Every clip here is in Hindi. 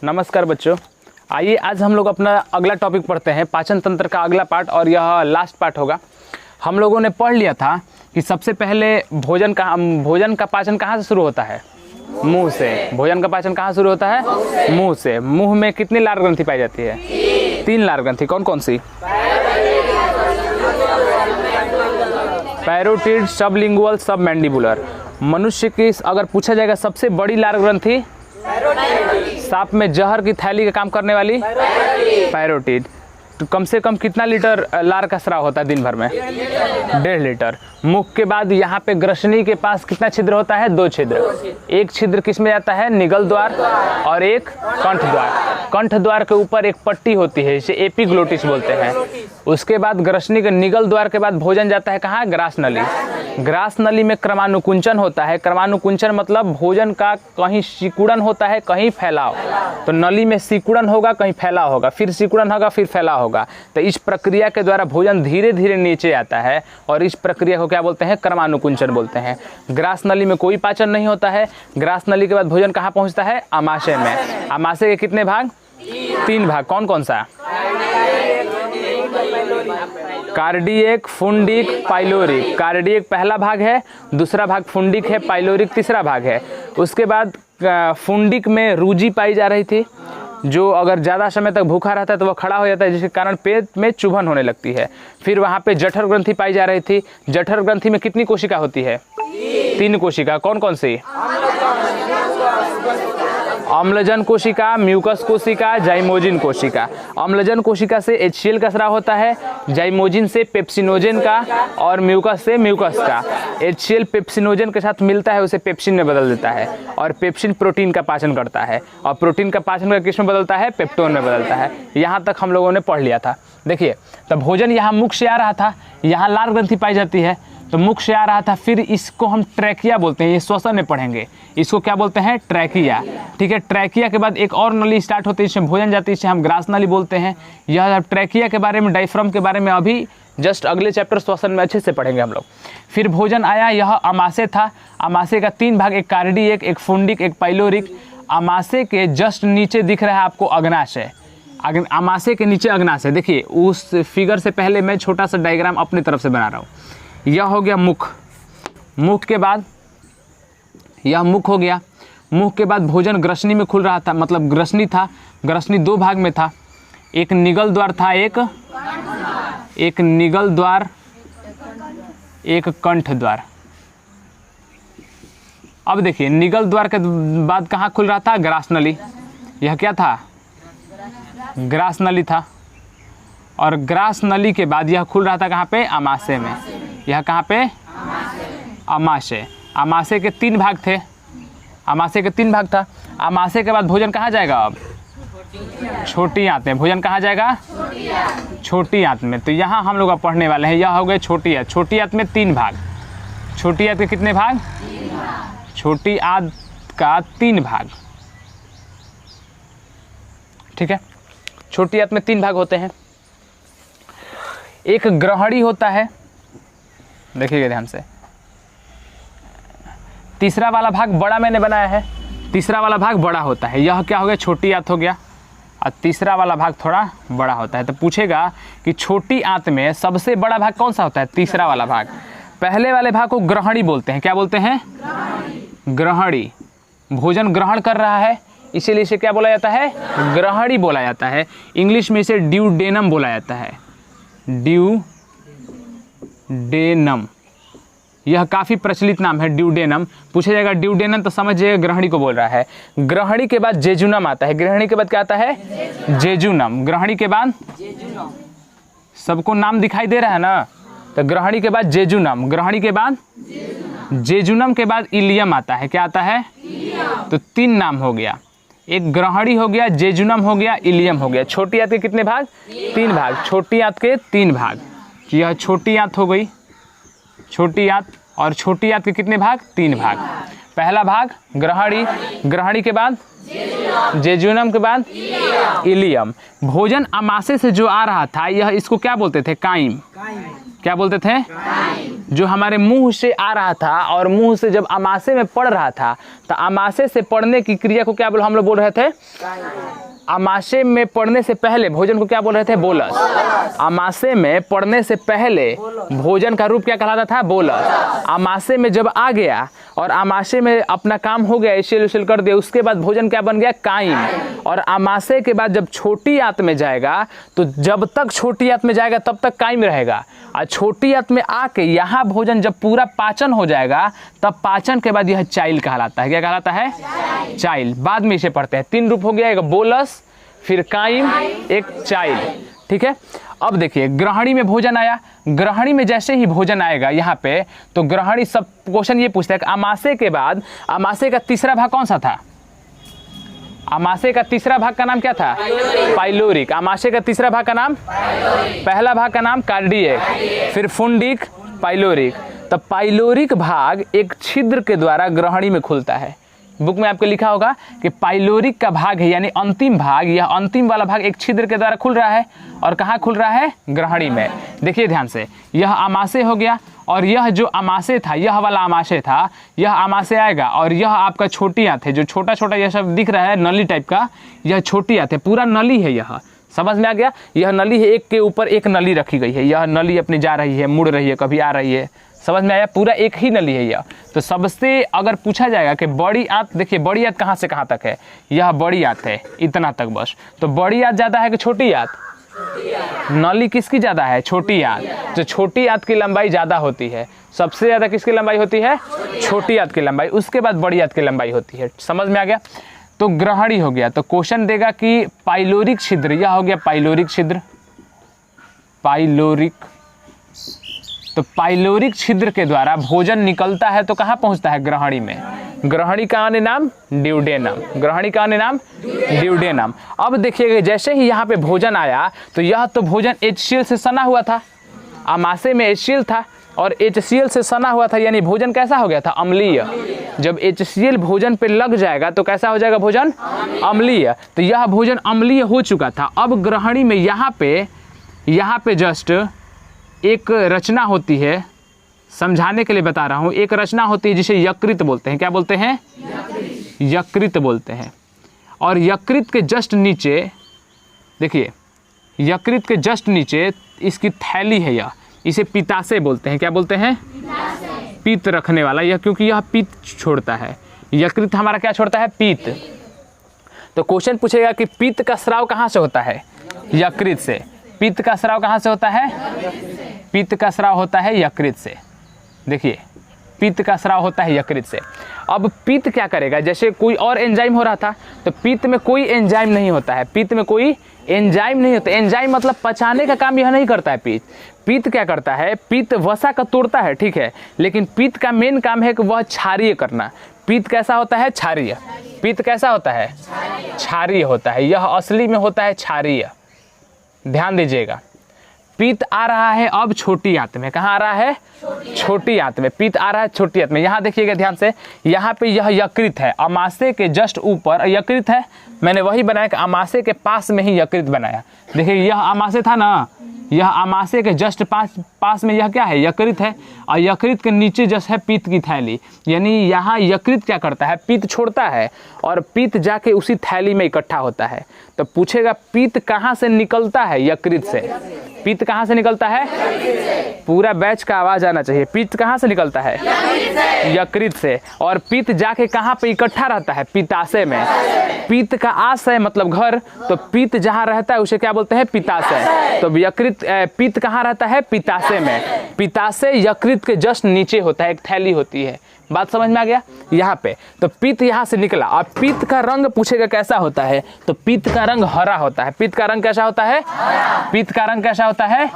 नमस्कार बच्चों, आइए आज हम लोग अपना अगला टॉपिक पढ़ते हैं, पाचन तंत्र का अगला पार्ट, और यह लास्ट पार्ट होगा। हम लोगों ने पढ़ लिया था कि सबसे पहले भोजन का पाचन कहाँ से शुरू होता है? मुंह से। भोजन का पाचन कहाँ शुरू होता है? मुंह से। मुंह में कितनी लार ग्रंथि पाई जाती है? 3 लार ग्रंथि। कौन कौन सी? Parotid, sublingual, submandibular. मनुष्य की अगर पूछा जाएगा सबसे बड़ी लार ग्रंथि, सांप में जहर की थैली का काम करने वाली पैरोटिड। तो कम से कम कितना लीटर लार का स्राव होता है दिन भर में? 1.5 लीटर। मुख के बाद यहाँ पे ग्रसनी के पास कितना छिद्र होता है? 2 छिद्र। एक छिद्र किस में जाता है? निगल द्वार, और एक कंठ द्वार। कंठ द्वार के ऊपर एक पट्टी होती है, इसे एपिग्लोटिस बोलते हैं। उसके बाद ग्रसनी के निगल द्वार के बाद भोजन जाता है कहाँ? ग्रास नली। ग्रास नली में क्रमानुकुंचन होता है। क्रमानुकुंचन मतलब भोजन का कहीं सिकुड़न होता है, कहीं फैलाव। तो नली में सिकुड़न होगा, कहीं फैलाव होगा, फिर सिकुड़न होगा, फिर फैलाव होगा। तो इस प्रक्रिया के द्वारा भोजन धीरे धीरे नीचे आता है, और इस प्रक्रिया को क्या बोलते हैं? क्रमानुकुंचन बोलते हैं। ग्रास नली में कोई पाचन नहीं होता है। ग्रास नली के बाद भोजन कहाँ पहुँचता है? आमाशय में। आमाशय के कितने भाग? 3 भाग। कौन कौन सा? Cardiac, फुंडिक, pyloric. कार्डियक पहला भाग है, दूसरा भाग फुंडिक है, पाइलोरिक तीसरा भाग है। उसके बाद फुंडिक में रूजी पाई जा रही थी, जो अगर ज़्यादा समय तक भूखा रहता है तो वह खड़ा हो जाता है, जिसके कारण पेट में चुभन होने लगती है। फिर वहाँ पे जठर ग्रंथि पाई जा रही थी। जठर ग्रंथि में कितनी कोशिका होती है? 3 कोशिका। कौन कौन सी? अम्लजन कोशिका, म्यूकस कोशिका, जाइमोजिन कोशिका। अम्लजन कोशिका से HCl का स्राव होता है, जाइमोजिन से पेप्सिनोजेन का, और म्यूकस से म्यूकस का। HCl पेप्सिनोजेन के साथ मिलता है, उसे पेप्सिन में बदल देता है, और पेप्सिन प्रोटीन का पाचन करता है, और प्रोटीन का पाचन का किस में बदलता है? पेप्टोन में बदलता है। यहाँ तक हम लोगों ने पढ़ लिया था। देखिए, तब भोजन यहाँ मुख से आ रहा था, यहाँ लार ग्रंथि पाई जाती है, तो मुख से आ रहा था। फिर इसको हम ट्रैकिया बोलते हैं, ये श्वसन में पढ़ेंगे। इसको क्या बोलते हैं? ट्रैकिया। ठीक है। ट्रैकिया के बाद एक और नली स्टार्ट होती है, इसमें भोजन जाती है, इसे हम ग्रास नली बोलते हैं। यह ट्रैकिया के बारे में, डायफ्राम के बारे में अभी जस्ट अगले चैप्टर श्वसन में अच्छे से पढ़ेंगे हम लोग। फिर भोजन आया, यह आमाशय था। आमाशय का 3 भाग, एक कार्डियक, एक फुंडिक, एक पाइलोरिक। आमाशय के जस्ट नीचे दिख रहा है आपको अग्नाशय। आमाशय के नीचे अग्नाशय। देखिए, उस फिगर से पहले मैं छोटा सा डायग्राम अपनी तरफ से बना रहा हूँ। यह हो गया मुख। मुख के बाद यह मुख हो गया। मुख के बाद भोजन ग्रसनी में खुल रहा था, मतलब ग्रसनी था। ग्रसनी 2 भाग में था, एक निगल द्वार था, एक निगल द्वार, एक कंठ द्वार। अब देखिए, निगल द्वार के बाद कहाँ खुल रहा था? ग्रास नली। यह क्या था? ग्रास नली था। और ग्रास नली के बाद यह खुल रहा था कहाँ पे? आमाशय में। यह कहाँ पे? आमाशय। आमाशय के 3 भाग थे। आमाशय के 3 भाग था। आमाशय के बाद भोजन कहाँ जाएगा? अब छोटी आंत में। भोजन कहाँ जाएगा? छोटी आंत में। तो यहाँ हम लोग अब पढ़ने वाले हैं, यह हो गए छोटी आंत। छोटी आंत में 3 भाग। छोटी आंत के कितने भाग? छोटी आंत का 3 भाग। ठीक है। छोटी आंत में 3 भाग होते हैं। एक ग्रहणी होता है, देखिएगा ध्यान से। तीसरा वाला भाग बड़ा मैंने बनाया है, तीसरा वाला भाग बड़ा होता है। यह क्या हो गया? छोटी आंत हो गया, और तीसरा वाला भाग थोड़ा बड़ा होता है। तो पूछेगा कि छोटी आंत में सबसे बड़ा भाग कौन सा होता है? तीसरा वाला भाग। पहले वाले भाग को ग्रहणी बोलते हैं। क्या बोलते हैं? ग्रहणी। भोजन ग्रहण कर रहा है, इसीलिए इसे क्या बोला जाता है? ग्रहणी बोला जाता है। इंग्लिश में इसे ड्यूडेनम बोला जाता है। ड्यूडेनम, यह काफ़ी प्रचलित नाम है, ड्यूडेनम। पूछा जाएगा ड्यूडेनम तो समझ जाइएगा ग्रहणी को बोल रहा है। ग्रहणी के बाद जेजुनम आता है। ग्रहणी के बाद क्या आता है? जेजुनम। ग्रहणी के बाद सबको नाम दिखाई दे रहा है ना? तो ग्रहणी के बाद जेजुनम। ग्रहणी के बाद जेजुनम के बाद इलियम आता है। क्या आता है? तो 3 नाम हो गया। एक ग्रहणी हो गया, जेजुनम हो गया, इलियम हो गया। छोटी आंत के कितने भाग? 3 भाग। छोटी आंत के 3 भाग। यह छोटी आंत हो गई, छोटी आंत। और छोटी आंत के कितने भाग? 3 भाग। पहला भाग ग्रहणी, ग्रहणी के बाद जेजुनम के बाद इलियम। भोजन आमाशय से जो आ रहा था, यह इसको क्या बोलते थे? काइम। क्या बोलते थे? जो हमारे मुंह से आ रहा था और मुंह से जब आमाशय में पड़ रहा था, तो आमाशय से पड़ने की क्रिया को क्या हम लोग बोल रहे थे? आमाशय में पड़ने से पहले भोजन को क्या बोल रहे थे? बोलस। आमाशय में पड़ने से पहले भोजन का रूप क्या कहलाता था? बोलस। आमाशय में जब आ गया और आमाशय में अपना काम हो गया, एशियल उशियल कर दिया, उसके बाद भोजन क्या बन गया? काइम। और आमाशय के बाद जब छोटी आंत में जाएगा, तो जब तक छोटी आंत में जाएगा तब तक काइम रहेगा, और छोटी आंत में आके यहाँ भोजन जब पूरा पाचन हो जाएगा, तब पाचन के बाद यह चाइल कहलाता है। क्या कहलाता है? चाइल। बाद में इसे पढ़ते हैं। 3 रूप हो गया, एक बोलस, फिर काइम, एक चाइल। ठीक है। अब देखिए ग्रहणी में भोजन आया। ग्रहणी में जैसे ही भोजन आएगा यहाँ पे, तो ग्रहणी सब क्वेश्चन ये पूछता है कि आमाशय के बाद आमाशय का तीसरा भाग कौन सा था? आमाशय का तीसरा भाग का नाम क्या था? पाइलोरिक। आमाशय का तीसरा भाग का नाम? पहला भाग का नाम कार्डियक, फिर फुंडिक, पाइलोरिक। तब पाइलोरिक भाग एक छिद्र के द्वारा ग्रहणी में खुलता है। बुक में आपको लिखा होगा कि पाइलोरिक का भाग है, यानी अंतिम भाग, यह अंतिम वाला भाग एक छिद्र के द्वारा खुल रहा है। और कहाँ खुल रहा है? ग्रहणी में। देखिए ध्यान से, यह आमाशय हो गया, और यह जो आमाशय था, यह वाला आमाशय था, यह आमाशय आएगा, और यह आपका छोटी आंत है, जो छोटा छोटा यह सब दिख रहा है नली टाइप का, यह छोटी आंत है, पूरा नली है। यह समझ में आ गया? यह नली है, एक के ऊपर एक नली रखी गई है। यह नली अपनी जा रही है, मुड़ रही है, कभी आ रही है। समझ में आया? पूरा एक ही नली है यह। तो सबसे अगर पूछा जाएगा कि बड़ी आंत, देखिए बड़ी आंत कहाँ से कहाँ तक है? यह बड़ी आंत है, इतना तक बस। तो बड़ी आंत ज़्यादा है कि छोटी आंत? नली किसकी ज़्यादा है? छोटी आंत। तो छोटी आंत की लंबाई ज़्यादा होती है। सबसे ज़्यादा किसकी लंबाई होती है? छोटी आंत की लंबाई। उसके बाद बड़ी आंत की लंबाई होती है। समझ में आ गया? तो ग्रहणी हो गया। तो क्वेश्चन देगा कि पाइलोरिक छिद्र, यह हो गया पाइलोरिक छिद्र। पाइलोरिक, तो पाइलोरिक छिद्र के द्वारा भोजन निकलता है तो कहाँ पहुँचता है? ग्रहणी में। ग्रहणी का अन्य नाम ड्यूडेनम। ग्रहणी का अन्य नाम ड्यूडेनम। अब देखिएगा जैसे ही यहाँ पे भोजन आया, तो यह तो भोजन HCl से सना हुआ था। आमाशय में HCl था और HCl से सना हुआ था, यानी भोजन कैसा हो गया था? अम्लीय। जब HCl भोजन पे लग जाएगा तो कैसा हो जाएगा भोजन? अम्लीय। तो यह भोजन अम्लीय हो चुका था। अब ग्रहणी में यहाँ पे जस्ट एक रचना होती है, समझाने के लिए बता रहा हूँ। एक रचना होती है जिसे यकृत बोलते हैं। क्या बोलते हैं? यकृत बोलते हैं। और यकृत के जस्ट नीचे देखिए, यकृत के जस्ट नीचे इसकी थैली है, यह इसे पित्ताशय बोलते हैं। क्या बोलते हैं? पित्त रखने वाला, यह क्योंकि यह पित्त छोड़ता है। यकृत हमारा क्या छोड़ता है? पित्त। तो क्वेश्चन पूछेगा कि पित्त का स्राव कहाँ से होता है? यकृत से। पित्त का स्राव कहाँ से होता है? पित्त का स्राव होता है यकृत से। देखिए पित्त का स्राव होता है यकृत से। अब पित्त क्या करेगा? जैसे कोई और एंजाइम हो रहा था, तो पित्त में कोई एंजाइम नहीं होता है। पित्त में कोई एंजाइम नहीं होता। एंजाइम मतलब पचाने का काम यह नहीं करता है पित्त। पित्त क्या करता है? पित्त वसा का तोड़ता है, ठीक है, लेकिन पित्त का मेन काम है कि वह क्षारीय करना। पित्त कैसा होता है? क्षारीय। पित्त कैसा होता है? क्षारीय होता है। यह असली में होता है क्षारीय। ध्यान दीजिएगा, पित्त आ रहा है अब छोटी आंत में। कहाँ आ रहा है? छोटी आंत में। पित्त आ रहा है छोटी आंत में। यहाँ देखिएगा ध्यान से, यहाँ पे यह यकृत है, आमाशय के जस्ट ऊपर यकृत है। मैंने वही बनाया कि आमाशय के पास में ही यकृत बनाया। देखिए यह आमाशय था ना, यह आमाशय के जस्ट पास में यह क्या है? यकृत है। और यकृत के नीचे जस्ट है पित्त की थैली। यानी यहाँ यकृत क्या करता है? पित्त छोड़ता है और पित्त जाके उसी थैली में इकट्ठा होता है। तो पूछेगा पित्त कहाँ से निकलता है? यकृत से। पित्त कहाँ से निकलता है? पूरा बैच का आवाज आना चाहिए। पित्त कहाँ से निकलता है? यकृत से। और पित्त जाके कहाँ पे इकट्ठा रहता है? पित्ताशय में। पित्त का आशय मतलब घर, तो पित्त जहाँ रहता है उसे क्या बोलते हैं? पित्ताशय। तो यकृत पित्त कहाँ रहता है? पित्ताशय में। पित्ताशय यकृत के जस्ट नीचे होता है, एक थैली होती है। बात समझ में आ गया? यहाँ पे तो पित्त यहाँ से निकला। अब पित्त का रंग पूछेगा कैसा होता है? तो पित्त का रंग हरा होता है। पित्त का रंग कैसा होता है? पित्त का रंग कैसा होता है?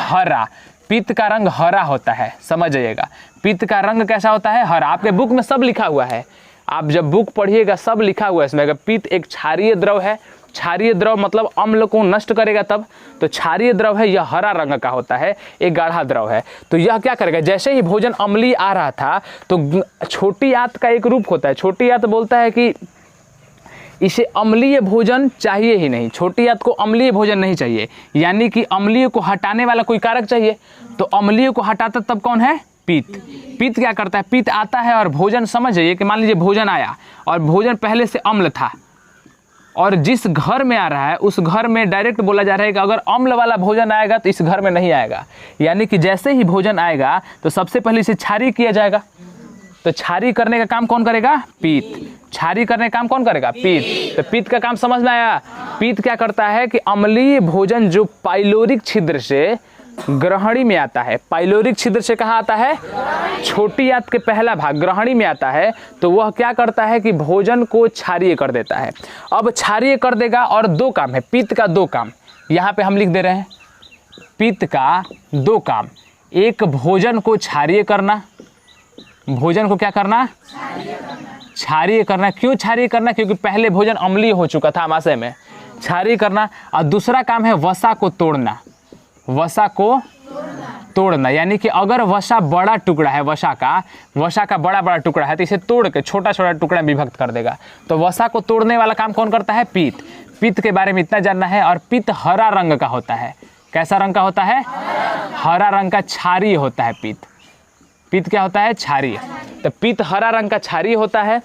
हरा। पित्त का रंग हरा होता है। समझ जाइएगा, पित्त का रंग कैसा होता है? हरा। आपके बुक में सब लिखा हुआ है, आप जब बुक पढ़िएगा सब लिखा हुआ है इसमें। पित्त एक क्षारीय द्रव है। क्षारीय द्रव मतलब अम्ल को नष्ट करेगा तब। तो क्षारीय द्रव है, यह हरा रंग का होता है, एक गाढ़ा द्रव है। तो यह क्या करेगा? जैसे ही भोजन अम्लीय आ रहा था, तो छोटी आंत का एक रूप होता है। छोटी आंत बोलता है कि इसे अम्लीय भोजन चाहिए ही नहीं। छोटी आंत को अम्लीय भोजन नहीं चाहिए, यानी कि अम्लीय को हटाने वाला कोई कारक चाहिए। तो अम्लीय को हटाता तब कौन है? पित्त। पित्त क्या करता है, पित्त आता है और भोजन, समझ जाइए कि मान लीजिए भोजन आया और भोजन पहले से अम्ल था और जिस घर में आ रहा है उस घर में डायरेक्ट बोला जा रहा है कि अगर अम्ल वाला भोजन आएगा तो इस घर में नहीं आएगा। यानी कि जैसे ही भोजन आएगा तो सबसे पहले इसे क्षारीय किया जाएगा। तो क्षारीय करने का काम कौन करेगा, पित्त। क्षारीय करने का काम कौन करेगा, पित्त। तो पित्त का काम समझ में आया। पित्त क्या करता है कि अम्लीय भोजन जो पाइलोरिक छिद्र से ग्रहणी में आता है, पाइलोरिक छिद्र से कहाँ आता है, छोटी आंत के पहला भाग ग्रहणी में आता है, तो वह क्या करता है कि भोजन को क्षारीय कर देता है। अब क्षारीय कर देगा और दो काम है, पित्त का दो काम यहाँ पे हम लिख दे रहे हैं। पित्त का दो काम, एक भोजन को क्षारीय करना, भोजन को क्या करना, क्षारीय करना। क्यों क्षारीय करना, क्योंकि पहले भोजन अम्लीय हो चुका था आमाशय में, क्षारीय करना। और दूसरा काम है वसा को तोड़ना, वसा को तोड़ना। यानी कि अगर वसा बड़ा टुकड़ा है, वसा का बड़ा बड़ा टुकड़ा है तो इसे तोड़ के छोटा छोटा टुकड़ा विभक्त कर देगा। तो वसा को तोड़ने वाला काम कौन करता है, पित्त। पित्त के बारे में इतना जानना है। और पित्त हरा रंग का होता है। कैसा रंग का होता है, हरा रंग का, क्षारीय होता है पित्त। पित्त क्या होता है, क्षारीय। तो पित्त हरा रंग का क्षारीय होता है।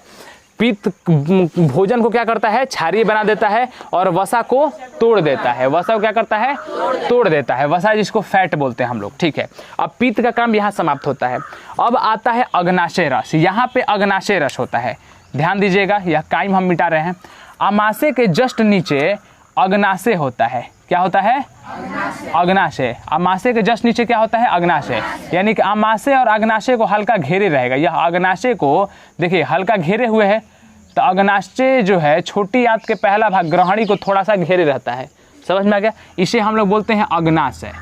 पित्त भोजन को क्या करता है, क्षारीय बना देता है और वसा को तोड़ देता है। वसा को क्या करता है, तोड़ देता है। वसा जिसको फैट बोलते हैं हम लोग, ठीक है। अब पित्त का काम यहाँ समाप्त होता है। अब आता है अग्नाशय रस। यहाँ पे अग्नाशय रस होता है, ध्यान दीजिएगा, यह काइम हम मिटा रहे हैं। आमाशय के जस्ट नीचे अग्नाशय होता है। क्या होता है, अग्नाशय। आमाशय के जस्ट नीचे क्या होता है, अग्नाशय। यानी कि आमाशय और अग्नाशय को हल्का घेरे रहेगा। यह अग्नाशय को देखिए हल्का घेरे हुए है, तो अग्नाशय जो है छोटी आंत के पहला भाग ग्रहणी को थोड़ा सा घेरे रहता है। समझ में आ गया, इसे हम लोग बोलते हैं अग्नाशय।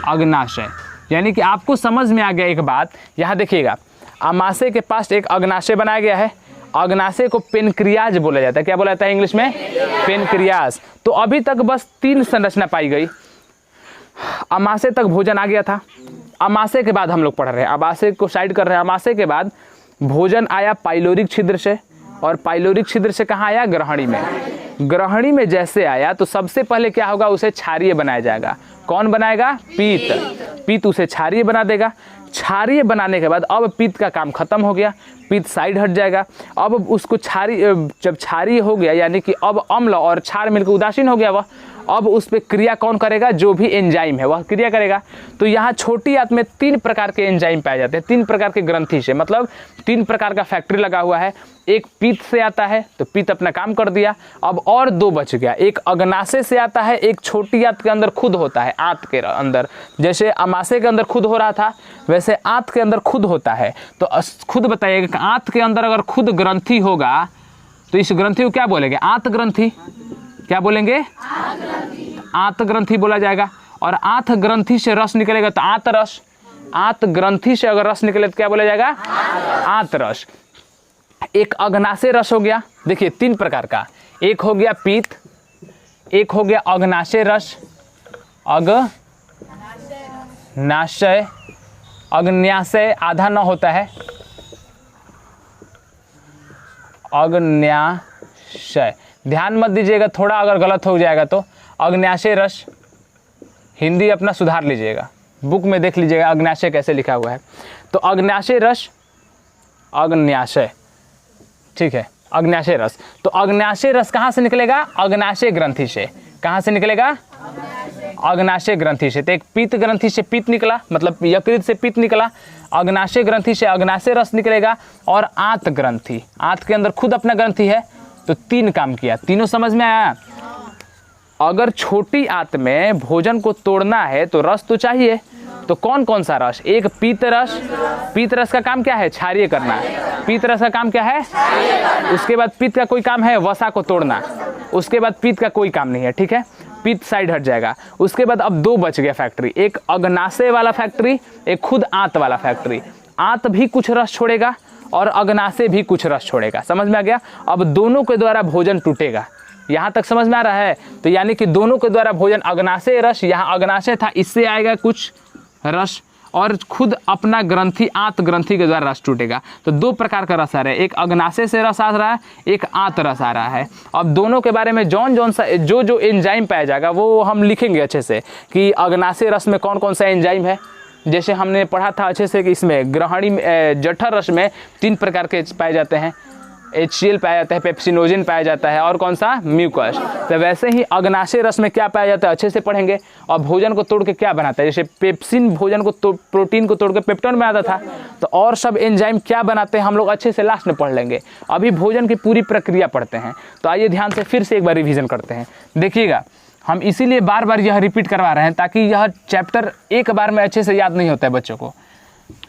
अग्नाशय यानी कि आपको समझ में आ गया एक बात। यहाँ देखिएगा, आमाशय के पास एक अग्नाशय बनाया गया है। अग्नाशय को पेनक्रियाज बोला जाता है। क्या बोला जाता है इंग्लिश में, पेनक्रियाज। तो अभी तक बस 3 संरचना पाई गई। आमाशय तक भोजन आ गया था। आमाशय के बाद हम लोग पढ़ रहे हैं, आमाशय को साइड कर रहे हैं। आमाशय के बाद भोजन आया पाइलोरिक छिद्र से, और पाइलोरिक छिद्र से कहाँ आया, ग्रहणी में। ग्रहणी में जैसे आया तो सबसे पहले क्या होगा, उसे क्षारीय बनाया जाएगा। कौन बनाएगा, पित्त। पित्त उसे क्षारीय बना देगा। क्षारीय बनाने के बाद अब पित्त का काम खत्म हो गया, पित्त साइड हट जाएगा। अब उसको क्षारीय, जब क्षारीय हो गया यानी कि अब अम्ल और क्षार मिलकर उदासीन हो गया वह, अब उस पर क्रिया कौन करेगा, जो भी एंजाइम है वह क्रिया करेगा। तो यहाँ छोटी आंत में 3 प्रकार के एंजाइम पाए जाते हैं, 3 प्रकार के ग्रंथि से, मतलब 3 प्रकार का फैक्ट्री लगा हुआ है। एक पित्त से आता है तो पित्त अपना काम कर दिया। अब और 2 बच गया, एक अग्नाशय से आता है, एक छोटी आंत के अंदर खुद होता है। आंत के अंदर जैसे आमाशय के अंदर खुद हो रहा था वैसे आंत के अंदर खुद होता है। तो खुद बताइएगा कि आंत के अंदर अगर खुद ग्रंथि होगा तो इस ग्रंथि को क्या बोलेंगे, आंत ग्रंथि। क्या बोलेंगे, आंत ग्रंथि बोला जाएगा। और आंत ग्रंथि से रस निकलेगा तो आंत रस। आंत ग्रंथि से अगर रस निकले तो क्या बोला जाएगा, आंत रस। एक अग्नाशय रस हो गया, देखिए 3 प्रकार का, एक हो गया पित्त, एक हो गया अग्नाशय रस, अग्नाशय, अग्न्याशय आधा न होता है, अग्न्याशय। ध्यान मत दीजिएगा, थोड़ा अगर गलत हो जाएगा तो अग्न्याशय रस। हिंदी अपना सुधार लीजिएगा, बुक में देख लीजिएगा अग्न्याशय कैसे लिखा हुआ है। तो अग्न्याशय रस, अग्न्याशय, ठीक है, अग्न्याशय रस। तो अग्न्याशय रस कहाँ से निकलेगा, अग्नाशय ग्रंथि से। कहाँ से निकलेगा, अग्नाशय ग्रंथि से। तो एक पित्त ग्रंथि से पित्त निकला, मतलब यकृत से पित्त निकला। अग्नाशय ग्रंथि से अग्नाशय रस निकलेगा। और आंत ग्रंथि, आंत के अंदर खुद अपना ग्रंथि है। तो 3 काम किया, तीनों समझ में आया। अगर छोटी आंत में भोजन को तोड़ना है तो रस तो चाहिए। तो कौन कौन सा रस, एक पीत रस। पीत रस का काम क्या है, क्षारीय करना। पीत रस का काम क्या है, उसके बाद पित्त का कोई काम है वसा को तोड़ना। उसके बाद पित्त का कोई काम नहीं है, ठीक है, पित्त साइड हट जाएगा। उसके बाद अब 2 बच गया फैक्ट्री, एक अग्नाशय वाला फैक्ट्री, एक खुद आंत वाला फैक्ट्री। आंत भी कुछ रस छोड़ेगा और अग्नाशय भी कुछ रस छोड़ेगा। समझ में आ गया। अब दोनों के द्वारा भोजन टूटेगा, यहाँ तक समझ में आ रहा है। तो यानी कि दोनों के द्वारा भोजन, अग्नाशय रस, यहाँ अग्नाशय था, इससे आएगा कुछ रस और खुद अपना ग्रंथि, आंत ग्रंथि के द्वारा रस टूटेगा। तो 2 प्रकार का रस आ रहा है, एक अग्नाशय से रस आ रहा है, एक आंत रस आ रहा है। अब दोनों के बारे में जौन सा जो एंजाइम पाया जाएगा वो हम लिखेंगे अच्छे से कि अग्नाशय रस में कौन कौन सा एंजाइम है, जैसे हमने पढ़ा था अच्छे से कि इसमें ग्रहणी जठर रस में 3 प्रकार के पाए जाते हैं, HCl पाया जाता है, पेप्सिनोजेन पाया जाता है और कौन सा, म्यूकस। तो वैसे ही अग्नाशय रस में क्या पाया जाता है अच्छे से पढ़ेंगे। और भोजन को तोड़ के क्या बनाता है, जैसे पेप्सिन भोजन को प्रोटीन को तोड़ के पेप्टोन बनाता था, तो और सब एंजाइम क्या बनाते हैं हम लोग अच्छे से लास्ट में पढ़ लेंगे। अभी भोजन की पूरी प्रक्रिया पढ़ते हैं। तो आइए ध्यान से फिर से एक बार रिविजन करते हैं। देखिएगा, हम इसीलिए बार बार यह रिपीट करवा रहे हैं ताकि यह चैप्टर एक बार में अच्छे से याद नहीं होता है बच्चों को।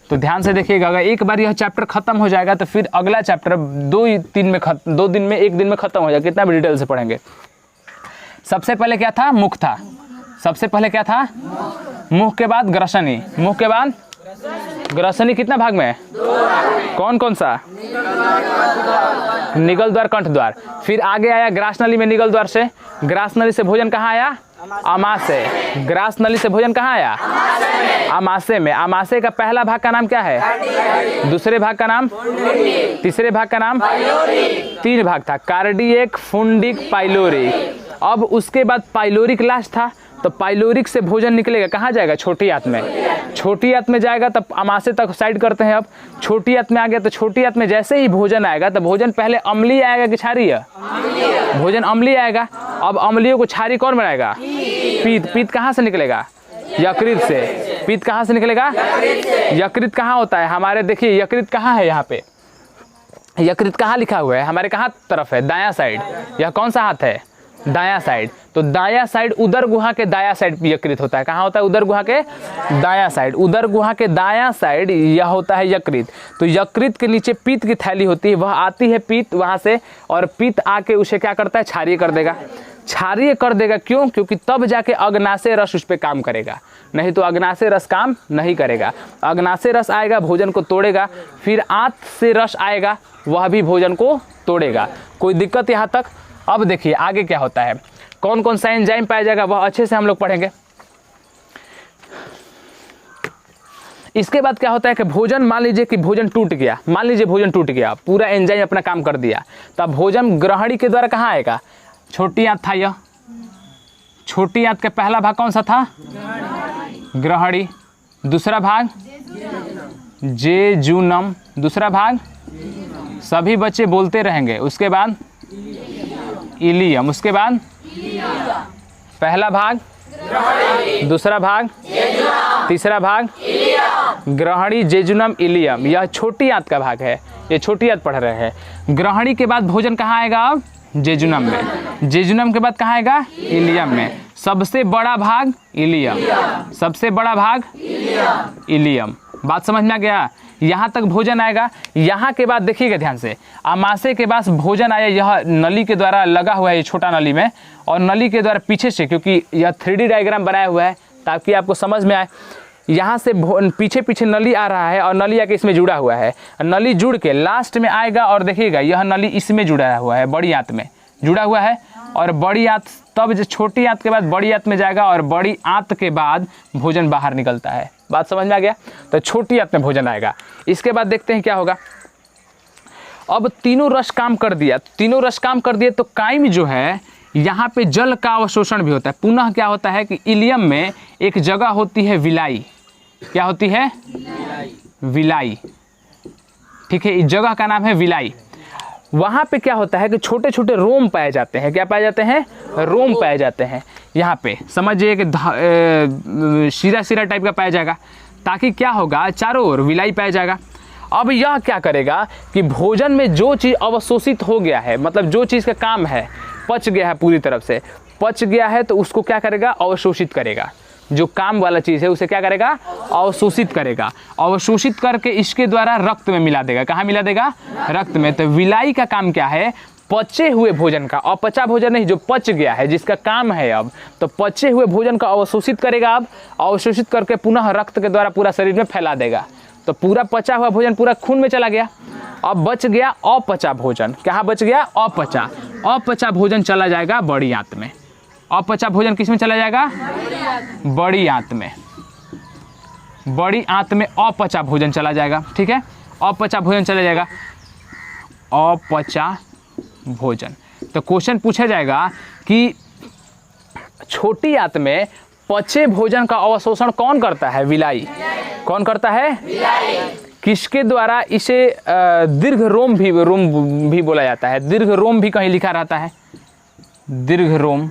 तो ध्यान से देखिएगा, अगर एक बार यह चैप्टर खत्म हो जाएगा तो फिर अगला चैप्टर 1 दिन में खत्म हो जाएगा। कितना भी डिटेल से पढ़ेंगे। सबसे पहले क्या था, मुख था। सबसे पहले क्या था, मुख के बाद ग्रसनी, मुख के बाद ग्रसनी कितना भाग में है, कौन कौन सा, निगल द्वार, कंठ द्वार। फिर आगे आया ग्रास नली में निगल द्वार से, ग्रास नली से भोजन कहाँ आया, आमाशय। ग्रास नली से भोजन कहाँ आया, आमाशय में। आमाशय का पहला भाग का नाम क्या है, दूसरे भाग का नाम, तीसरे भाग का नाम, 3 भाग था, कार्डियक, फुंडिक, पाइलोरिक। अब उसके बाद पाइलोरिक लास्ट था, तो पाइलोरिक से भोजन निकलेगा कहाँ जाएगा, छोटी आंत में। छोटी आंत में जाएगा तब आमाशय तक साइड करते हैं। अब छोटी आंत में आ गया, तो छोटी आंत में जैसे ही भोजन आएगा तो भोजन पहले अम्लीय आएगा कि क्षारीय, भोजन अम्लीय आएगा। अब अम्लियों को क्षारीय कौन बनाएगा, पीत। पीत कहाँ से निकलेगा, यकृत से। पीत कहाँ से निकलेगा, यकृत कहाँ होता है हमारे, देखिए यकृत कहाँ है, यहाँ पे यकृत कहाँ लिखा हुआ है हमारे, कहाँ तरफ है, दायां साइड। यह कौन सा हाथ है, दायां साइड। तो दायां साइड उदर गुहा के दायां साइड यकृत होता है। कहाँ होता है, उदर गुहा के दायां साइड। उदर गुहा के दायां साइड यह होता है यकृत। तो यकृत के नीचे पीत की थैली होती है, वह आती है पीत वहां से, और पीत आके उसे क्या करता है, क्षारीय कर देगा। क्षारीय कर देगा क्यों, क्योंकि तब जाके अग्नाशय रस उस पर काम करेगा, नहीं तो अग्नाशय रस काम नहीं करेगा। अग्नाशय रस आएगा, भोजन को तोड़ेगा। फिर आंत से रस आएगा, वह भी भोजन को तोड़ेगा। कोई दिक्कत यहाँ तक। अब देखिए आगे क्या होता है, कौन कौन सा एंजाइम पाया जाएगा वह अच्छे से हम लोग पढ़ेंगे। इसके बाद क्या होता है कि भोजन, मान लीजिए कि भोजन टूट गया, मान लीजिए भोजन टूट गया, पूरा एंजाइम अपना काम कर दिया, तब भोजन ग्रहणी के द्वारा कहाँ आएगा, छोटी आंत था यह। छोटी आंत का पहला भाग कौन सा था, ग्रहणी। दूसरा भाग जेजुनम। दूसरा भाग सभी बच्चे बोलते रहेंगे। उसके बाद इलियम। उसके बाद पहला भाग, दूसरा भाग, तीसरा भाग ग्रहणी, जेजुनम, इलियम। यह छोटी आंत का भाग है, ये छोटी आंत पढ़ रहे हैं। ग्रहणी के बाद भोजन कहाँ आएगा, अब जेजुनम में। जेजुनम के बाद कहाँ आएगा, इलियम में। सबसे बड़ा भाग इलियम, सबसे बड़ा भाग इलियम। बात समझ में आ गया। यहाँ तक भोजन आएगा। यहाँ के बाद देखिएगा ध्यान से, आमाशय के पास भोजन आया, यह नली के द्वारा लगा हुआ है, ये छोटा नली में, और नली के द्वारा पीछे से, क्योंकि यह 3D डायग्राम बनाया हुआ है ताकि आपको समझ में आए। यहाँ से पीछे पीछे नली आ रहा है और नली आके इसमें जुड़ा हुआ है। नली जुड़ के लास्ट में आएगा और देखिएगा यह नली इसमें जुड़ा हुआ है, बड़ी आंत में जुड़ा हुआ है। और बड़ी आंत, तब जो छोटी आंत के बाद बड़ी आंत में जाएगा और बड़ी आंत के बाद भोजन बाहर निकलता है। बात समझ में आ गया। तो छोटी आंत में भोजन आएगा। इसके बाद देखते हैं क्या होगा। अब तीनों रस काम कर दिया, तीनों रस काम कर दिए तो काइम जो है यहाँ पे जल का अवशोषण भी होता है। पुनः क्या होता है कि इलियम में एक जगह होती है विलाई। क्या होती है, विलाई। ठीक है, इस जगह का नाम है विलाई। वहाँ पे क्या होता है कि छोटे छोटे रोम पाए जाते हैं। क्या पाए जाते हैं, रोम पाए जाते हैं। यहाँ पे समझिए कि सीधा सीधा टाइप का पाया जाएगा, ताकि क्या होगा, चारों ओर विलाई पाया जाएगा। अब यह क्या करेगा कि भोजन में जो चीज़ अवशोषित हो गया है, मतलब जो चीज़ का काम है, पच गया है, पूरी तरफ से पच गया है, तो उसको क्या करेगा, अवशोषित करेगा। जो काम वाला चीज़ है उसे क्या करेगा, अवशोषित करेगा। अवशोषित करके इसके द्वारा रक्त में मिला देगा। कहाँ मिला देगा, रक्त में। तो विलाई का काम क्या है, पचे हुए भोजन का, अपचा भोजन नहीं, जो पच गया है, जिसका काम है अब, तो पचे हुए भोजन का अवशोषित करेगा। अब अवशोषित करके पुनः रक्त के द्वारा पूरा शरीर में फैला देगा। तो पूरा पचा हुआ भोजन पूरा खून में चला गया। अब बच गया अपचा भोजन। कहाँ बच गया, अपचा। अपचा भोजन चला जाएगा बड़ी आंत में। अपचा भोजन किस में चला जाएगा, बड़ी आंत में। बड़ी आंत में अपचा भोजन चला जाएगा। ठीक है, अपचा भोजन चला जाएगा, अपचा भोजन। तो क्वेश्चन पूछा जाएगा कि छोटी आंत में पचे भोजन का अवशोषण कौन करता है? विलाई। कौन करता है? विलाई। किसके द्वारा इसे दीर्घ रोम भी बोला जाता है? दीर्घ रोम भी कहीं लिखा रहता है, दीर्घ रोम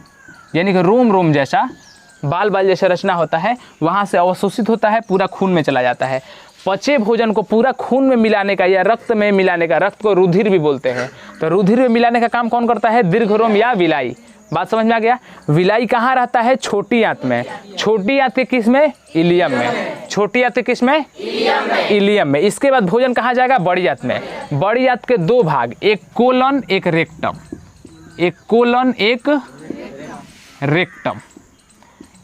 यानी कि रोम जैसा बाल जैसा रचना होता है, वहाँ से अवशोषित होता है, पूरा खून में चला जाता है। पचे भोजन को पूरा खून में मिलाने का या रक्त में मिलाने का, रक्त को रुधिर भी बोलते हैं, तो रुधिर में मिलाने का काम कौन करता है? दीर्घ रोम या विलाई। बात समझ में आ गया? विलाई कहाँ रहता है? छोटी आंत में। छोटी आंत के किस में? इलियम में। छोटी आंत के किस में? इलियम में। इसके बाद भोजन कहाँ जाएगा? बड़ी आंत में। बड़ी आंत के दो भाग, एक कोलन एक रेक्टम। एक कोलन एक रेक्टम।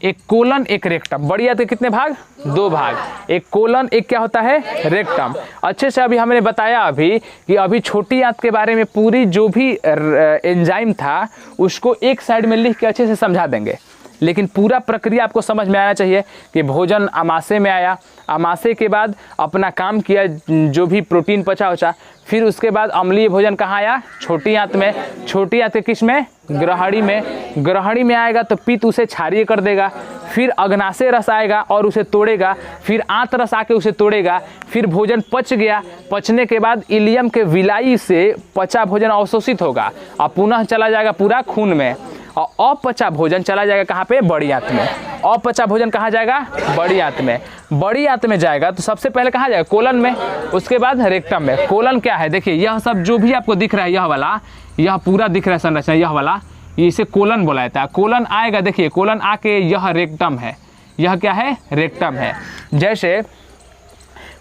एक कोलन एक रेक्टम। बड़ी आंत के कितने भाग? दो भाग। एक कोलन एक क्या होता है? रेक्टम। अच्छे से अभी हमने बताया अभी कि अभी छोटी आंत के बारे में पूरी जो भी एंजाइम था उसको एक साइड में लिख के अच्छे से समझा देंगे, लेकिन पूरा प्रक्रिया आपको समझ में आना चाहिए कि भोजन आमाशय में आया, आमाशय के बाद अपना काम किया, जो भी प्रोटीन पचा उचा, फिर उसके बाद अम्लीय भोजन कहाँ आया? छोटी आंत में। छोटी आंत के किस में? ग्रहणी में। ग्रहणी में आएगा तो पित्त उसे क्षारीय कर देगा, फिर अग्नाशय रस आएगा और उसे तोड़ेगा, फिर आंत रस आके उसे तोड़ेगा, फिर भोजन पच गया। पचने के बाद इलियम के विलाई से पचा भोजन अवशोषित होगा और पुनः चला जाएगा पूरा खून में, और अपचा भोजन चला जाएगा कहाँ पे? बड़ी आंत में। अपचा भोजन कहाँ जाएगा? बड़ी आंत में। बड़ी आंत में जाएगा तो सबसे पहले कहाँ जाएगा? कोलन में, उसके बाद रेक्टम में। कोलन क्या है? देखिए यह सब जो भी आपको दिख रहा है, यह वाला, यह पूरा दिख रहा है संरचना, यह वाला, इसे कोलन बोला जाता है। कोलन आएगा, देखिए कोलन आके यह रेक्टम है। यह क्या है? रेक्टम है। जैसे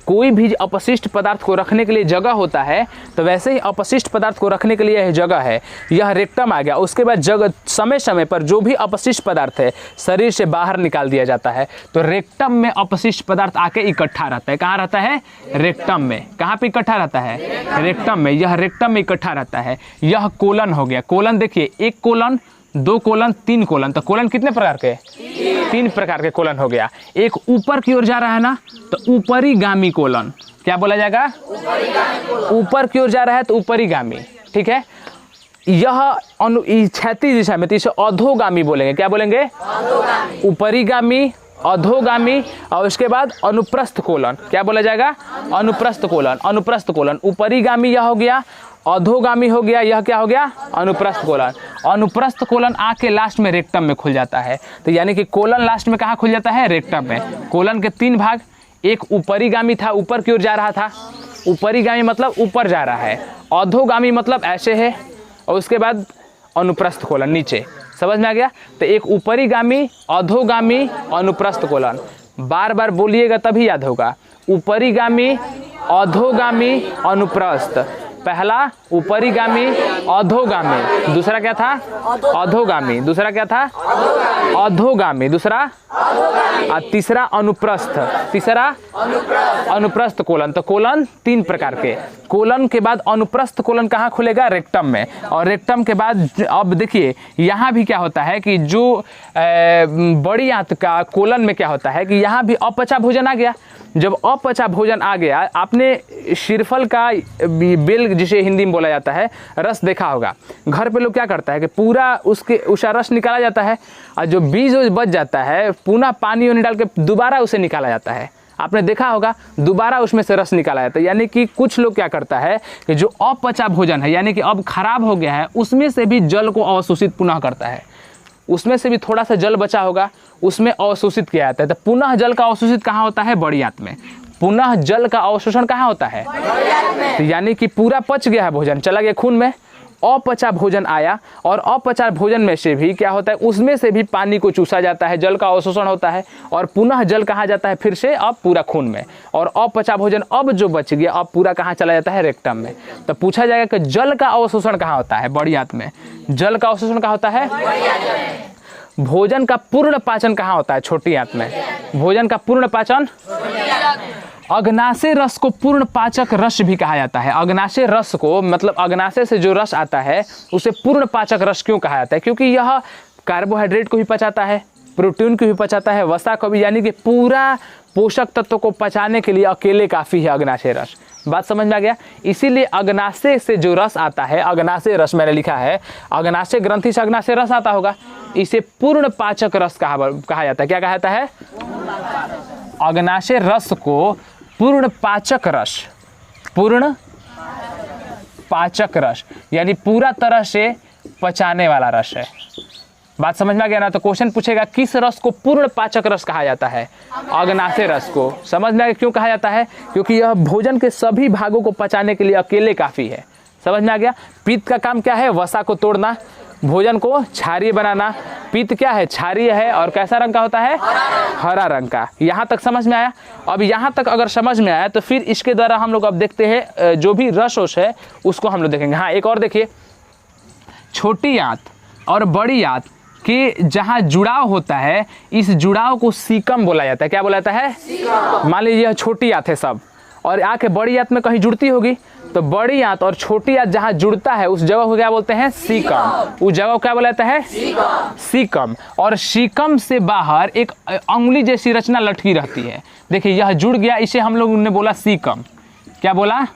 कोई भी अपशिष्ट पदार्थ को रखने के लिए जगह होता है, तो वैसे ही अपशिष्ट पदार्थ को रखने के लिए यह जगह है, यह रेक्टम आ गया। उसके बाद जगह समय समय पर जो भी अपशिष्ट पदार्थ है शरीर से बाहर निकाल दिया जाता है, तो रेक्टम में अपशिष्ट पदार्थ आके इकट्ठा रहता है। कहाँ रहता है? रेक्टम में। कहाँ पे इकट्ठा रहता है? रेक्टम में। यह रेक्टम में इकट्ठा रहता है। यह कोलन हो गया। कोलन देखिए, एक कोलन, दो कोलन, तीन कोलन। तो कोलन कितने प्रकार के? तीन प्रकार के कोलन हो गया। एक ऊपर की ओर जा रहा है ना, तो ऊपरी गामी कोलन। क्या बोला जाएगा? ऊपर की ओर जा रहा है तो ऊपरी गामी। ठीक है। यह क्षैतिज दिशा में तो इसे अधोगामी बोलेंगे। क्या बोलेंगे? ऊपरी गामी, अधोगामी, और उसके बाद अनुप्रस्थ कोलन। क्या बोला जाएगा? अनुप्रस्थ कोलन। अनुप्रस्थ कोलन। ऊपरी गामी यह हो गया, अधोगामी हो गया, यह क्या हो गया? अनुप्रस्थ कोलन। अनुप्रस्थ कोलन आके लास्ट में रेक्टम में खुल जाता है। तो यानी कि कोलन लास्ट में कहाँ खुल जाता है? रेक्टम में। कोलन के तीन भाग, एक ऊपरी गामी था, ऊपर की ओर जा रहा था, ऊपरी गामी मतलब ऊपर जा रहा है, अधोगामी मतलब ऐसे है, और उसके बाद अनुप्रस्थ कोलन नीचे। समझ में आ गया? तो एक ऊपरी गामी, अधोगामी, अनुप्रस्थ कोलन। बार बार बोलिएगा तभी याद होगा। ऊपरी गामी, अधोगामी, अनुप्रस्थ। पहला ऊपरी गामी, अधोगामी। दूसरा क्या था? अधोगामी। दूसरा क्या था? अधोगामी। दूसरा और तीसरा अनुप्रस्थ। तीसरा अनुप्रस्थ कोलन। तो कोलन तीन प्रकार के। कोलन के बाद अनुप्रस्थ कोलन कहाँ खुलेगा? रेक्टम में। और रेक्टम के बाद अब देखिए यहाँ भी क्या होता है कि जो बड़ी आंत का कोलन में क्या होता है कि यहाँ भी अपचा भोजन आ गया। जब अपचा भोजन आ गया, आपने श्रीफल का बेल जिसे हिंदी में बोला जाता है रस देखा होगा। घर पे लोग क्या करता है कि पूरा उसका रस निकाला जाता है, और जो बीज बच जाता है पुनः पानी वानी डाल के दोबारा उसे निकाला जाता है। आपने देखा होगा दोबारा उसमें से रस निकाला जाता है। यानी कि कुछ लोग क्या करता है कि जो अपचा भोजन है, यानी कि अब खराब हो गया है, उसमें से भी जल को अवशोषित पुनः करता है। उसमें से भी थोड़ा सा जल बचा होगा, उसमें अवशोषित किया जाता है। तो पुनः जल का अवशोषित कहाँ होता है? बड़ी आंत में। पुनः जल का अवशोषण कहाँ होता है? तो यानी कि पूरा पच गया है भोजन, चला गया खून में, अपचा भोजन आया, और अपचा भोजन में से भी क्या होता है? उसमें से भी पानी को चूसा जाता है, जल का अवशोषण होता है, और पुनः जल कहाँ जाता है? फिर से अब पूरा खून में। और अपचा भोजन अब जो बच गया अब पूरा कहाँ चला जाता है? रेक्टम में। तो पूछा जाएगा कि जल का अवशोषण कहाँ होता है? बड़ी आंत में। जल का अवशोषण कहाँ होता है? भोजन का पूर्ण पाचन कहाँ होता है? छोटी आंत में। भोजन का पूर्ण पाचन अग्नाशय रस को पूर्ण पाचक रस भी कहा जाता है। अग्नाशय रस को मतलब अग्नाशय से जो रस आता है उसे पूर्ण पाचक रस क्यों कहा जाता है? क्योंकि यह कार्बोहाइड्रेट को भी पचाता है, प्रोटीन को भी पचाता है, वसा को भी, यानी कि पूरा पोषक तत्व को पचाने के लिए अकेले काफ़ी है अग्नाशय रस। बात समझ में आ गया? इसीलिए अग्नाशय से जो रस आता है, अग्नाशय रस मैंने लिखा है, अग्नाशय ग्रंथि से अग्नाशय रस आता होगा, इसे पूर्ण पाचक रस कहा जाता है। क्या कहा जाता है? अग्नाशय रस को पूर्ण पाचक रस, पूर्ण पाचक रस यानी पूरा तरह से पचाने वाला रस है। बात समझ में आ गया ना? तो क्वेश्चन पूछेगा किस रस को पूर्ण पाचक रस कहा जाता है? अग्नाशय रस को। समझ में आ गया क्यों कहा जाता है? क्योंकि यह भोजन के सभी भागों को पचाने के लिए अकेले काफी है। समझ में आ गया? पित्त का काम क्या है? वसा को तोड़ना, भोजन को क्षारीय बनाना। पित्त क्या है? क्षारीय है और कैसा रंग का होता है? हरा रंग का। यहाँ तक समझ में आया? अब यहाँ तक अगर समझ में आया तो फिर इसके द्वारा हम लोग अब देखते हैं जो भी रस है उसको हम लोग देखेंगे। हाँ, एक और देखिए, छोटी आंत और बड़ी आंत कि जहाँ जुड़ाव होता है इस जुड़ाव को सीकम बोला जाता है। क्या बोला जाता है? मान लीजिए यह छोटी आंत है सब और आके बड़ी आंत में कहीं जुड़ती होगी, तो बड़ी आंत और छोटी आंत जहाँ जुड़ता है उस जगह को क्या बोलते हैं? सीकम। उस जगह को क्या बोला जाता है? सीकम। और सीकम से बाहर एक अंगुली जैसी रचना लटकी रहती है। देखिए यह जुड़ गया, इसे हम लोग ने बोला सीकम। क्या बोला?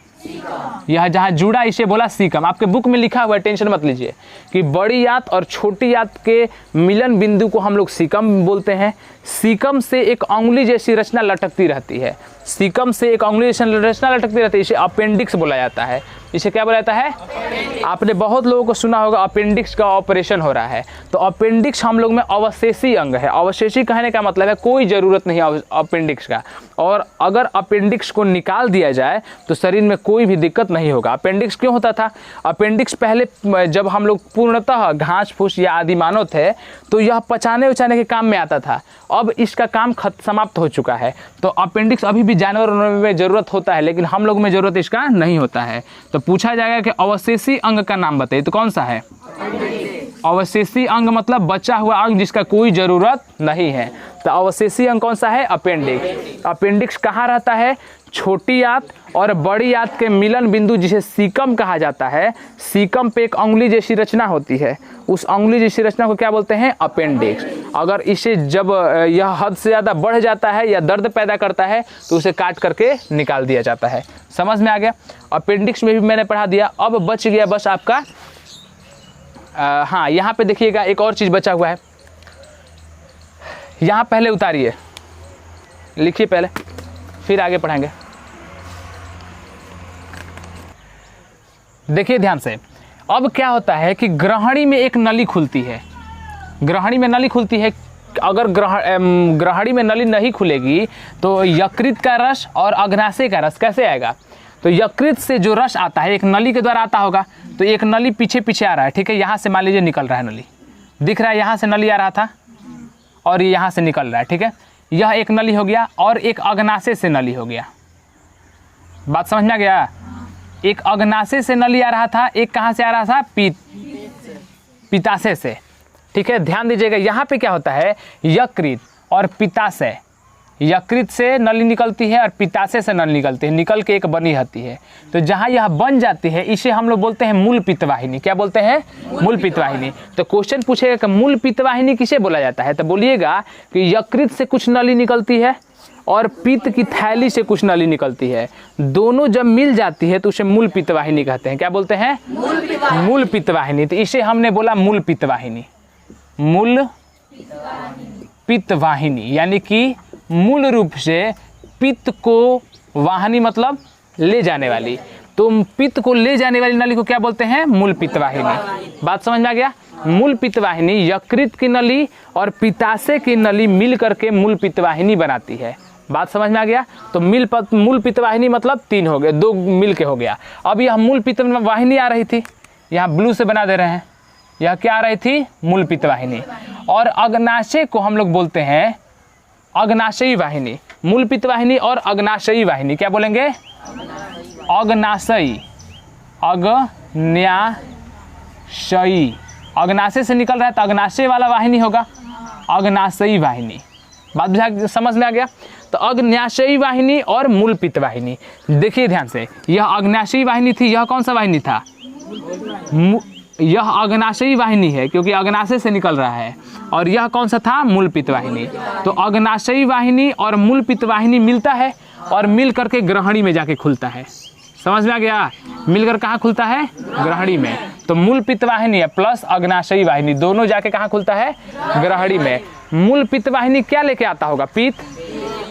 यह जहाँ जुड़ा इसे बोला सीकम। आपके बुक में लिखा हुआ है, टेंशन मत लीजिए, कि बड़ी आंत और छोटी आंत के मिलन बिंदु को हम लोग सीकम बोलते हैं। सीकम से एक अंगुली जैसी रचना लटकती रहती है। सीकम से एक अंगुली जैसी रचना लटकती रहती है, इसे अपेंडिक्स बोला जाता है। इसे क्या बोला जाता है? आपने बहुत लोगों को सुना होगा अपेंडिक्स का ऑपरेशन हो रहा है। तो अपेंडिक्स हम लोग में अवशेषी अंग है। अवशेषी कहने का मतलब है कोई ज़रूरत नहीं है अपेंडिक्स का, और अगर अपेंडिक्स को निकाल दिया जाए तो शरीर में कोई भी दिक्कत नहीं होगा। अपेंडिक्स क्यों होता था? अपेंडिक्स पहले जब हम लोग पूर्णतः घास फूस या आदि मानव थे तो यह पचाने उचाने के काम में आता था। अब इसका काम समाप्त हो चुका है। तो अपेंडिक्स अभी भी जानवरों में ज़रूरत होता है, लेकिन हम लोग में ज़रूरत इसका नहीं होता है। तो पूछा जाएगा कि अवशेषी अंग का नाम बताइए, तो कौन सा है? अवशेषी अंग मतलब बचा हुआ अंग जिसका कोई ज़रूरत नहीं है। तो अवशेषी अंग कौन सा है? अपेंडिक्स। अपेंडिक्स कहाँ रहता है? छोटी आंत और बड़ी आंत के मिलन बिंदु जिसे सीकम कहा जाता है। सीकम पे एक अंगुली जैसी रचना होती है, उस अंगुली जैसी रचना को क्या बोलते हैं? अपेंडिक्स। अगर इसे जब यह हद से ज़्यादा बढ़ जाता है या दर्द पैदा करता है तो उसे काट करके निकाल दिया जाता है। समझ में आ गया? अपेंडिक्स में भी मैंने पढ़ा दिया। अब बच गया बस आपका हाँ, यहाँ पे देखिएगा एक और चीज़ बचा हुआ है। यहाँ पहले उतारिए, लिखिए पहले, फिर आगे पढ़ेंगे। देखिए ध्यान से, अब क्या होता है कि ग्रहणी में एक नली खुलती है। ग्रहणी में नली खुलती है। अगर ग्रहणी में नली नहीं खुलेगी तो यकृत का रस और अग्नाशय का रस कैसे आएगा? तो यकृत से जो रस आता है एक नली के द्वारा आता होगा, तो एक नली पीछे पीछे आ रहा है, ठीक है? यहाँ से मान लीजिए निकल रहा है नली, दिख रहा है, यहाँ से नली आ रहा था और ये यहाँ से निकल रहा है, ठीक है? यह एक नली हो गया और एक अग्नाशय से नली हो गया। बात समझ में आ गया? एक अग्नाशय से नली आ रहा था, एक कहाँ से आ रहा था? पित्ताशय से, ठीक है? ध्यान दीजिएगा, यहाँ पे क्या होता है? यकृत और पित्ताशय, यकृत से नली निकलती है और पित्ताशय से नली निकलती है, निकल के एक बनी रहती है। तो जहाँ यह बन जाती है इसे हम लोग बोलते हैं मूल पित्तवाहिनी। क्या बोलते हैं? मूल पित्तवाहिनी। तो क्वेश्चन पूछेगा कि मूल पित्तवाहिनी किसे बोला जाता है? तो बोलिएगा कि यकृत से कुछ नली निकलती है और पित्त की थैली से कुछ नली निकलती है, दोनों जब मिल जाती है तो उसे मूल पित्तवाहिनी कहते हैं। क्या बोलते हैं? मूल पित्तवाहिनी। तो इसे हमने बोला मूल पित्तवाहिनी। मूल पित्तवाहिनी यानी कि मूल रूप से पित्त को, वाहिनी मतलब ले जाने वाली, तो पित्त को ले जाने वाली नली को क्या बोलते हैं? मूल पित्तवाहिनी। बात समझ में आ गया? मूल पित्तवाहिनी यकृत की नली और पित्ताशय की नली मिल करके मूल पित्तवाहिनी बनाती है। बात समझ में आ गया? तो मूल पित्तवाहिनी मतलब 3 हो गए, 2 मिल के हो गया। अब यह मूल पित्तवाहिनी आ रही थी, यहाँ ब्लू से बना दे रहे हैं, यह क्या आ रही थी? मूल पित्तवाहिनी। और अग्नाशय को हम लोग बोलते हैं अग्नाशयी वाहिनी। मूल पित्तवाहिनी और अग्नाशयी वाहिनी, क्या बोलेंगे? अग्नाशयी, अग्नाशयी। अग्नाशय से निकल रहा है तो अग्नाशय वाला वाहिनी होगा, अग्नाशयी वाहिनी। बात समझ में आ गया? तो अग्नाशयी वाहिनी और मूल पित्तवाहिनी। देखिए ध्यान से, यह अग्नाशयी वाहिनी थी, यह कौन सा वाहिनी था? यह अग्नाशयी वाहिनी है क्योंकि अग्नाशय से निकल रहा है, और यह कौन सा था? मूल पित्तवाहिनी। तो अग्नाशयी वाहिनी और मूल पित्तवाहिनी मिलता है और मिल करके ग्रहणी में जाके खुलता है। समझ में आ गया? मिलकर कहाँ खुलता है, ग्रहणी में। तो मूल पित्त वाहिनी प्लस अग्नाशयी वाहिनी दोनों जाके कहाँ खुलता है, ग्रहणी में। मूल पित्त वाहिनी क्या लेके आता होगा, पित्त,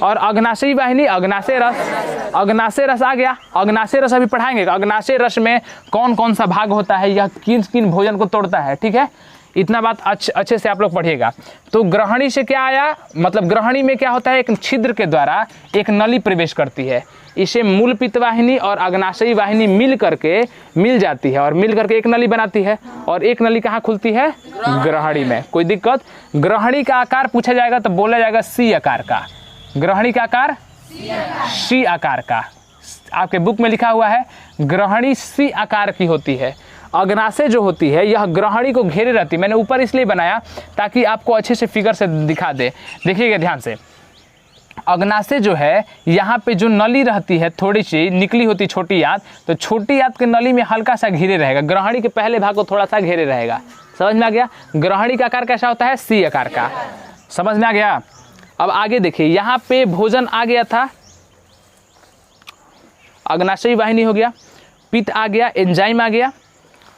और अग्नाशयी वाहिनी अग्नाशय रस। अग्नाशय रस आ गया, अग्नाशय रस अभी पढ़ाएंगे। अग्नाशय रस में कौन कौन सा भाग होता है, यह किन किन भोजन को तोड़ता है, ठीक है, इतना बात अच्छे से आप लोग पढ़िएगा। तो ग्रहणी से क्या आया, मतलब ग्रहणी में क्या होता है, एक छिद्र के द्वारा एक नली प्रवेश करती है, इसे मूल पित्त वाहिनी और अग्नाशयी वाहिनी मिल जाती है और मिल करके एक नली बनाती है, और एक नली कहाँ खुलती है, ग्रहणी में। कोई दिक्कत, ग्रहणी का आकार पूछा जाएगा तो बोला जाएगा सी आकार का। ग्रहणी का आकार सी आकार का, आपके बुक में लिखा हुआ है ग्रहणी सी आकार की होती है। अग्नाशय जो होती है यह ग्रहणी को घेरे रहती है। मैंने ऊपर इसलिए बनाया ताकि आपको अच्छे से फिगर से दिखा दे, देखिएगा ध्यान से। अग्नाशय जो है यहाँ पे जो नली रहती है थोड़ी सी निकली होती छोटी आंत, तो छोटी आंत के नली में हल्का सा घेरे रहेगा, ग्रहणी के पहले भाग को थोड़ा सा घेरे रहेगा। समझ में आ गया, ग्रहणी का आकार कैसा होता है, सी आकार का। समझ में आ गया। अब आगे देखिए, यहाँ पे भोजन आ गया था, अग्नाशयी वाहिनी हो गया, पित्त आ गया, एंजाइम आ गया।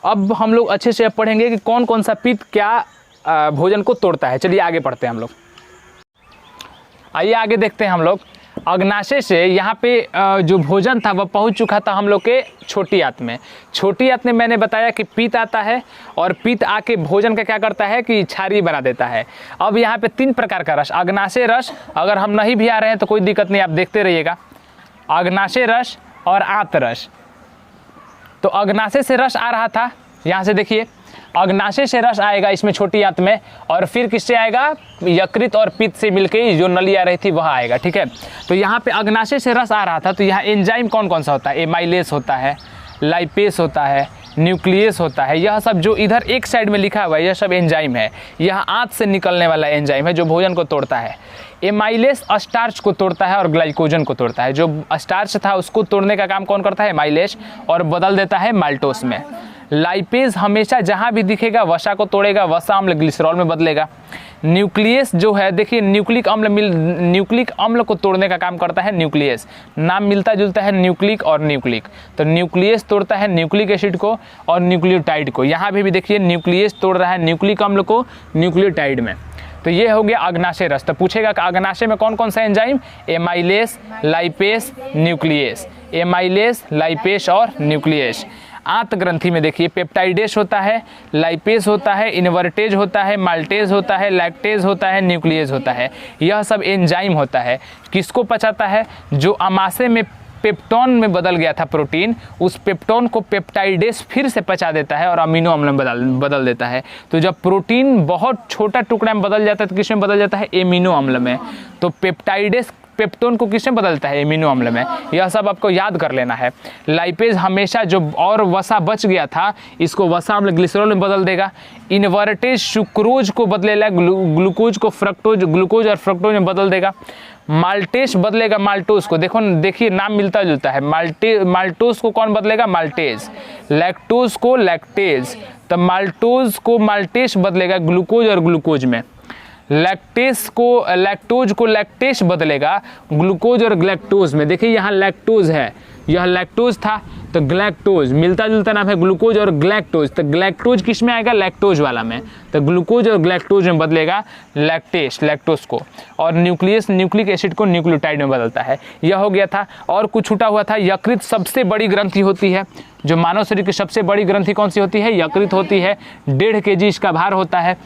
अब हम लोग अच्छे से पढ़ेंगे कि कौन कौन सा पित्त क्या भोजन को तोड़ता है। चलिए आगे पढ़ते हैं हम लोग। आइए आगे देखते हैं हम लोग। अग्नाशय से यहाँ पे जो भोजन था वह पहुँच चुका था हम लोग के छोटी आंत में। छोटी आंत में मैंने बताया कि पित्त आता है, और पित्त आके भोजन का क्या करता है कि क्षारीय बना देता है। अब यहाँ पे 3 प्रकार का रस, अग्नाशय रस, अगर हम नहीं भी आ रहे हैं तो कोई दिक्कत नहीं, आप देखते रहिएगा। अग्नाशय रस और आंत रस। तो अग्नाशय से रस आ रहा था, यहाँ से देखिए अग्नाशय से रस आएगा इसमें छोटी आंत में, और फिर किससे आएगा, यकृत और पित्त से मिलके जो नली आ रही थी वह आएगा, ठीक है। तो यहाँ पे अग्नाशय से रस आ रहा था, तो यहाँ एंजाइम कौन कौन सा होता है, एमाइलेस होता है, लाइपेस होता है, न्यूक्लियस होता है। यह सब जो इधर एक साइड में लिखा हुआ है यह सब एंजाइम है। यह आंत से निकलने वाला एंजाइम है जो भोजन को तोड़ता है। एमाइलेस स्टार्च को तोड़ता है और ग्लाइकोजन को तोड़ता है। जो स्टार्च था उसको तोड़ने का काम कौन करता है, एमाइलेस, और बदल देता है माल्टोस में। लाइपेज हमेशा जहाँ भी दिखेगा वसा को तोड़ेगा, वसा अम्ल ग्लिसरॉल में बदलेगा। न्यूक्लियस जो है देखिए न्यूक्लिक अम्ल को तोड़ने का काम करता है न्यूक्लियस, नाम मिलता जुलता है न्यूक्लिक और न्यूक्लिक। तो न्यूक्लियस तोड़ता है न्यूक्लिक एसिड को और न्यूक्लियोटाइड को। यहाँ भी देखिए न्यूक्लियस तोड़ रहा है न्यूक्लिक अम्ल को न्यूक्लियोटाइड में। तो ये हो गया अग्नाशय रस। तो पूछेगा कि अग्नाशय में कौन कौन सा enzyme, amylase, lipase, nucleus, amylase, lipase और न्यूक्लियस। आंत ग्रंथि में देखिए पेप्टाइडेस होता है, लाइपेस होता है, इन्वर्टेज होता है, माल्टेज होता है, लैक्टेज होता है, न्यूक्लियस होता है। यह सब एंजाइम होता है। किसको पचाता है, जो अमाशय में पेप्टोन में बदल गया था प्रोटीन, उस पेप्टोन को पेप्टाइडेस फिर से पचा देता है और अमीनो अम्ल में बदल देता है। तो जब प्रोटीन बहुत छोटा टुकड़ा में बदल जाता है तो किस में बदल जाता है, एमिनो अम्ल में। तो पेप्टाइडेस पेप्टोन को किसमें बदलता है, एमिनो अम्ल में। यह सब आपको याद कर लेना है। लाइपेज हमेशा जो और वसा बच गया था इसको वसा अम्ल ग्लिसरॉल में बदल देगा। इन्वर्टेज सुक्रोज को बदलेगा, ग्लूकोज को फ्रक्टोज, ग्लूकोज और फ्रक्टोज में बदल देगा। माल्टेस बदलेगा माल्टोज को, देखिए नाम मिलता जुलता है। माल्टोज को कौन बदलेगा, माल्टेज। लैक्टोज को लैक्टेज, तो माल्टोज को माल्टेस बदलेगा ग्लूकोज और ग्लूकोज में। लैक्टोज को लैक्टेस बदलेगा ग्लूकोज और ग्लैक्टोज में। देखिए यहाँ लैक्टोज है, यह लैक्टोज था तो ग्लैक्टोज, मिलता जुलता नाम है ग्लूकोज और ग्लैक्टोज। तो ग्लैक्टोज किस में आएगा, लैक्टोज वाला में। तो ग्लूकोज और ग्लैक्टोज में बदलेगा लैक्टोज को। और न्यूक्लियस न्यूक्लिक एसिड को न्यूक्लियोटाइड में बदलता है। यह हो गया था। और कुछ छूटा हुआ था, यकृत सबसे बड़ी ग्रंथि होती है। जो मानव शरीर की सबसे बड़ी ग्रंथि कौन सी होती है, यकृत होती है। 1.5 kg इसका भार होता है।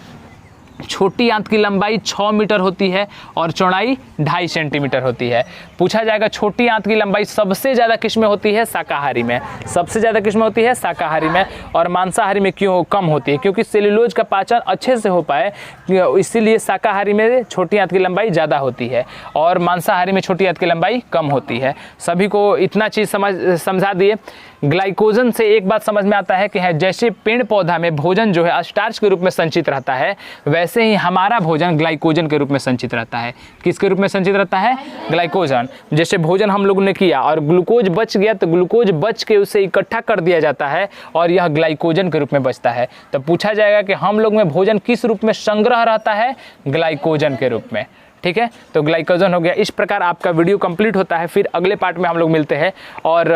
छोटी आंत की लंबाई 6 मीटर होती है और चौड़ाई 2.5 सेंटीमीटर होती है। पूछा जाएगा छोटी आंत की लंबाई सबसे ज़्यादा किस में होती है, शाकाहारी में। सबसे ज़्यादा किस में होती है, शाकाहारी में। और मांसाहारी में क्यों कम होती है, क्योंकि सेल्यूलोज का पाचन अच्छे से हो पाए इसीलिए शाकाहारी में छोटी आंत की लंबाई ज़्यादा होती है और मांसाहारी में छोटी आंत की लंबाई कम होती है। सभी को इतना चीज़ समझा दिए। ग्लाइकोजन से एक बात समझ में आता है कि है जैसे पेड़ पौधा में भोजन जो है स्टार्च के रूप में संचित रहता है, वैसे ही हमारा भोजन ग्लाइकोजन के रूप में संचित रहता है। किसके रूप में संचित रहता है, ग्लाइकोजन। जैसे भोजन हम लोगों ने किया और ग्लूकोज बच गया तो ग्लूकोज बच के उसे इकट्ठा कर दिया जाता है और यह ग्लाइकोजन के रूप में बचता है। तो पूछा जाएगा कि हम लोग में भोजन किस रूप में संग्रह रहता है, ग्लाइकोजन के रूप में। ठीक है। तो ग्लाइकोजन हो गया। इस प्रकार आपका वीडियो कंप्लीट होता है। फिर अगले पार्ट में हम लोग मिलते हैं और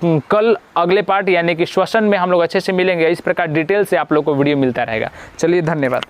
कल अगले पार्ट यानी कि श्वसन में हम लोग अच्छे से मिलेंगे। इस प्रकार डिटेल से आप लोग को वीडियो मिलता रहेगा। चलिए, धन्यवाद।